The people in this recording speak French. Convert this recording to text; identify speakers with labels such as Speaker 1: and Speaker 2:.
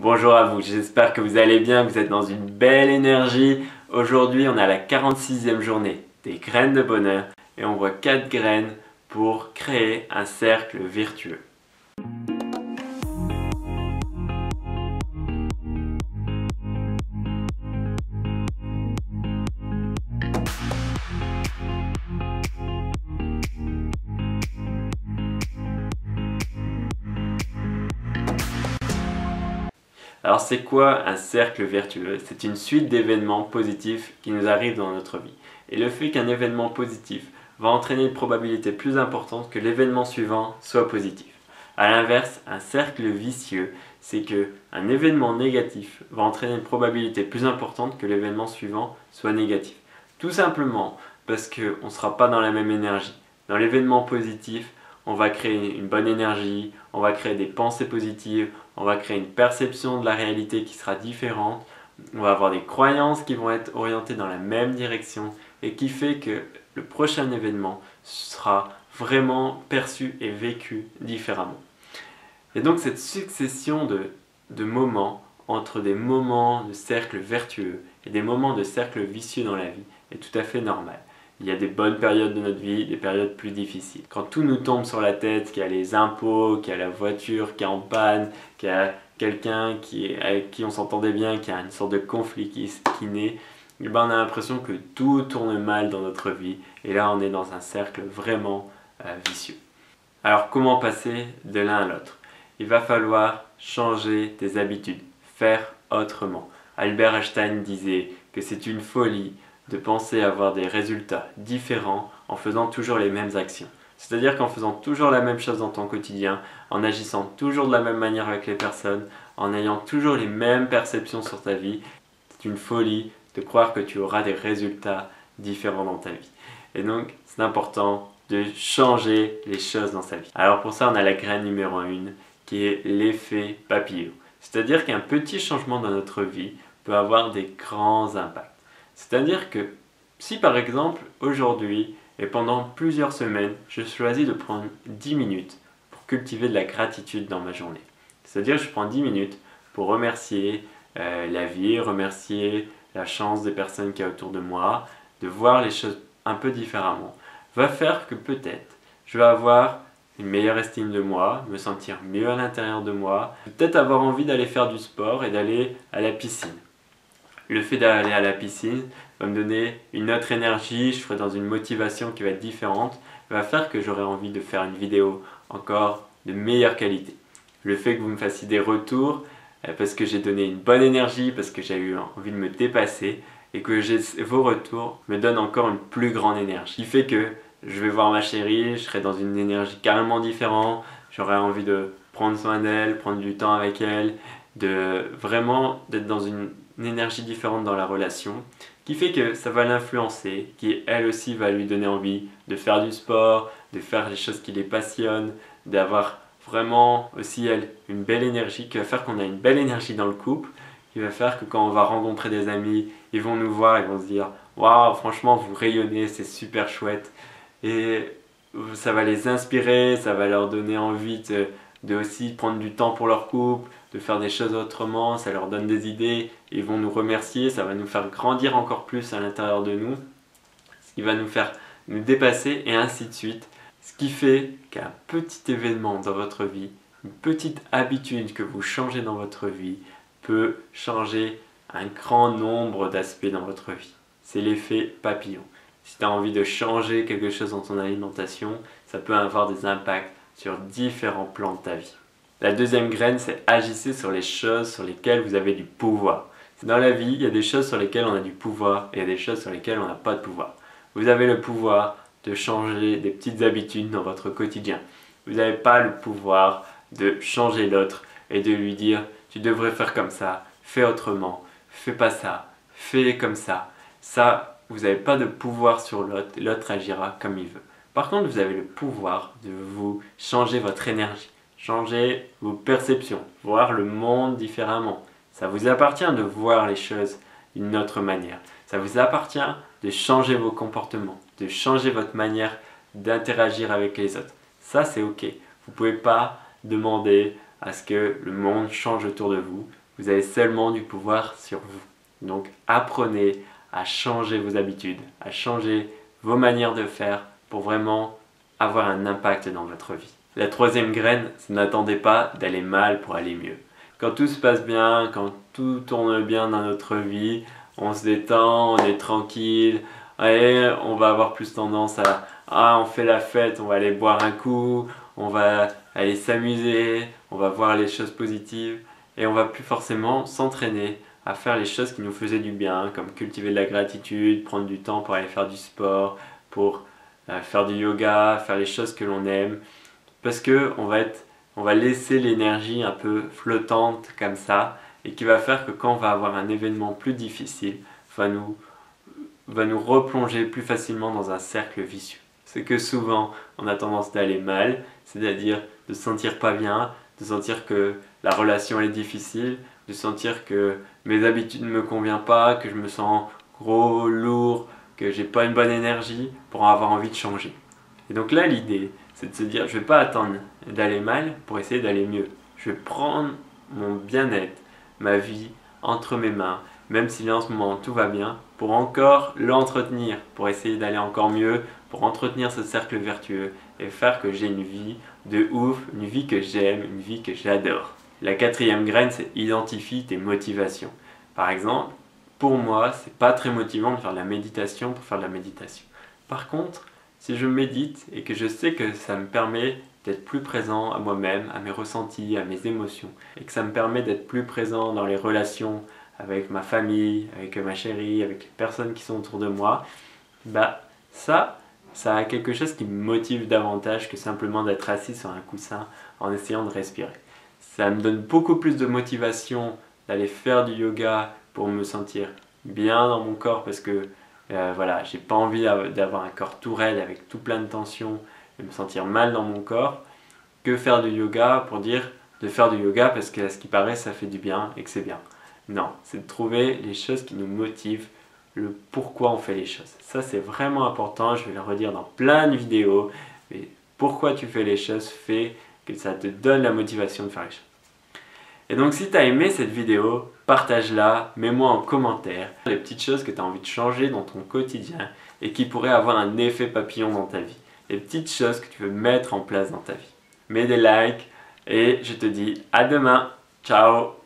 Speaker 1: Bonjour à vous, j'espère que vous allez bien, que vous êtes dans une belle énergie. Aujourd'hui, on a la 46e journée des graines de bonheur et on voit 4 graines pour créer un cercle vertueux. Alors c'est quoi un cercle vertueux? C'est une suite d'événements positifs qui nous arrivent dans notre vie. Et le fait qu'un événement positif va entraîner une probabilité plus importante que l'événement suivant soit positif. A l'inverse, un cercle vicieux, c'est qu'un événement négatif va entraîner une probabilité plus importante que l'événement suivant soit négatif. Tout simplement parce qu'on ne sera pas dans la même énergie. Dans l'événement positif, on va créer une bonne énergie, on va créer des pensées positives, on va créer une perception de la réalité qui sera différente, on va avoir des croyances qui vont être orientées dans la même direction et qui fait que le prochain événement sera vraiment perçu et vécu différemment. Et donc cette succession de moments entre des moments de cercle vertueux et des moments de cercle vicieux dans la vie est tout à fait normale. Il y a des bonnes périodes de notre vie, des périodes plus difficiles. Quand tout nous tombe sur la tête, qu'il y a les impôts, qu'il y a la voiture qui est en panne, qu'il y a quelqu'un avec qui on s'entendait bien, qu'il y a une sorte de conflit qui naît, et ben on a l'impression que tout tourne mal dans notre vie. Et là, on est dans un cercle vraiment vicieux. Alors, comment passer de l'un à l'autre? Il va falloir changer des habitudes, faire autrement. Albert Einstein disait que c'est une folie de penser avoir des résultats différents en faisant toujours les mêmes actions. C'est-à-dire qu'en faisant toujours la même chose dans ton quotidien, en agissant toujours de la même manière avec les personnes, en ayant toujours les mêmes perceptions sur ta vie, c'est une folie de croire que tu auras des résultats différents dans ta vie. Et donc, c'est important de changer les choses dans sa vie. Alors pour ça, on a la graine numéro 1 qui est l'effet papillon. C'est-à-dire qu'un petit changement dans notre vie peut avoir des grands impacts. C'est-à-dire que si par exemple aujourd'hui et pendant plusieurs semaines, je choisis de prendre 10 minutes pour cultiver de la gratitude dans ma journée. C'est-à-dire que je prends 10 minutes pour remercier la vie, remercier la chance des personnes qui y a autour de moi, de voir les choses un peu différemment, va faire que peut-être je vais avoir une meilleure estime de moi, me sentir mieux à l'intérieur de moi, peut-être avoir envie d'aller faire du sport et d'aller à la piscine. Le fait d'aller à la piscine va me donner une autre énergie, je serai dans une motivation qui va être différente, va faire que j'aurai envie de faire une vidéo encore de meilleure qualité. Le fait que vous me fassiez des retours, parce que j'ai donné une bonne énergie, parce que j'ai eu envie de me dépasser, et que vos retours me donnent encore une plus grande énergie. Ce qui fait que je vais voir ma chérie, je serai dans une énergie carrément différente, j'aurai envie de prendre soin d'elle, prendre du temps avec elle, de vraiment d'être dans une énergie différente dans la relation, qui fait que ça va l'influencer, qui elle aussi va lui donner envie de faire du sport, de faire les choses qui les passionnent, d'avoir vraiment aussi elle une belle énergie, qui va faire qu'on a une belle énergie dans le couple, qui va faire que quand on va rencontrer des amis, ils vont nous voir, ils vont se dire waouh, franchement vous rayonnez, c'est super chouette, et ça va les inspirer, ça va leur donner envie de aussi prendre du temps pour leur couple, de faire des choses autrement, ça leur donne des idées, ils vont nous remercier, ça va nous faire grandir encore plus à l'intérieur de nous, ce qui va nous faire nous dépasser et ainsi de suite. Ce qui fait qu'un petit événement dans votre vie, une petite habitude que vous changez dans votre vie peut changer un grand nombre d'aspects dans votre vie. C'est l'effet papillon. Si tu as envie de changer quelque chose dans ton alimentation, ça peut avoir des impacts sur différents plans de ta vie. La deuxième graine, c'est agissez sur les choses sur lesquelles vous avez du pouvoir. Dans la vie, il y a des choses sur lesquelles on a du pouvoir et il y a des choses sur lesquelles on n'a pas de pouvoir. Vous avez le pouvoir de changer des petites habitudes dans votre quotidien. Vous n'avez pas le pouvoir de changer l'autre et de lui dire tu devrais faire comme ça, fais autrement, fais pas ça, fais comme ça. Ça, vous n'avez pas de pouvoir sur l'autre, l'autre agira comme il veut. Par contre, vous avez le pouvoir de vous changer votre énergie, changer vos perceptions, voir le monde différemment. Ça vous appartient de voir les choses d'une autre manière. Ça vous appartient de changer vos comportements, de changer votre manière d'interagir avec les autres. Ça, c'est ok. Vous ne pouvez pas demander à ce que le monde change autour de vous. vous avez seulement du pouvoir sur vous. Donc apprenez à changer vos habitudes, à changer vos manières de faire pour vraiment avoir un impact dans votre vie. La troisième graine, c'est n'attendez pas d'aller mal pour aller mieux. Quand tout se passe bien, quand tout tourne bien dans notre vie, on se détend, on est tranquille, et on va avoir plus tendance à on fait la fête, on va aller boire un coup, on va aller s'amuser, on va voir les choses positives et on va plus forcément s'entraîner à faire les choses qui nous faisaient du bien, comme cultiver de la gratitude, prendre du temps pour aller faire du sport, pour faire du yoga, faire les choses que l'on aime, parce que on va laisser l'énergie un peu flottante comme ça et qui va faire que quand on va avoir un événement plus difficile, va nous replonger plus facilement dans un cercle vicieux. C'est que souvent on a tendance d'aller mal, c'est-à-dire de se sentir pas bien, de sentir que la relation est difficile, de sentir que mes habitudes ne me conviennent pas, que je me sens gros, lourd, que j'ai pas une bonne énergie pour avoir envie de changer. Et donc là l'idée c'est de se dire je vais pas attendre d'aller mal pour essayer d'aller mieux. Je vais prendre mon bien-être, ma vie entre mes mains, même si là en ce moment tout va bien, pour encore l'entretenir, pour essayer d'aller encore mieux, pour entretenir ce cercle vertueux et faire que j'ai une vie de ouf, une vie que j'aime, une vie que j'adore. La quatrième graine, c'est identifie tes motivations. Par exemple, pour moi, c'est pas très motivant de faire de la méditation pour faire de la méditation. Par contre, si je médite et que je sais que ça me permet d'être plus présent à moi-même, à mes ressentis, à mes émotions, et que ça me permet d'être plus présent dans les relations avec ma famille, avec ma chérie, avec les personnes qui sont autour de moi, bah ça a quelque chose qui me motive davantage que simplement d'être assis sur un coussin en essayant de respirer. Ça me donne beaucoup plus de motivation d'aller faire du yoga pour me sentir bien dans mon corps parce que voilà, j'ai pas envie d'avoir un corps tout raide avec tout plein de tensions et me sentir mal dans mon corps que faire du yoga pour dire de faire du yoga parce qu'à ce qui paraît ça fait du bien et que c'est bien. Non, c'est de trouver les choses qui nous motivent, le pourquoi on fait les choses. Ça c'est vraiment important, je vais le redire dans plein de vidéos, mais pourquoi tu fais les choses fait que ça te donne la motivation de faire les choses. Et donc si tu as aimé cette vidéo, partage-la, mets-moi en commentaire les petites choses que tu as envie de changer dans ton quotidien et qui pourraient avoir un effet papillon dans ta vie. Les petites choses que tu veux mettre en place dans ta vie. Mets des likes et je te dis à demain. Ciao!